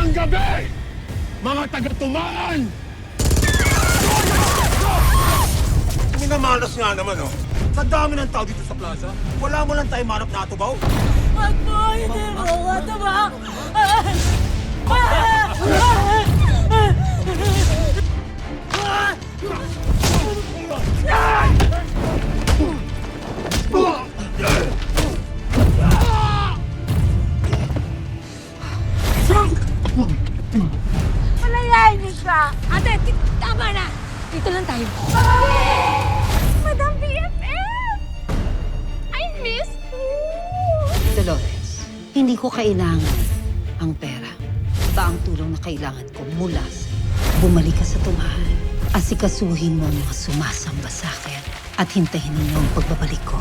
Magandang gabi, mga taga-tumaan! Minamalas nga naman, oh. Sa dami ng tao dito sa plaza, wala mo lang tayo manap na atubaw. Wag po, hindi mo ako tumawag. Malayain niyo siya. Ate, tama na. Dito lang tayo. Madam BFF! I miss you! Dolores, hindi ko kailangan ang pera. Ito ang tulong na kailangan ko mula sa'yo. Bumalik ka sa tumahan. Asikasuhin mo ang mga sumasamba sa akin at hintayin ninyo ang pagbabalik ko.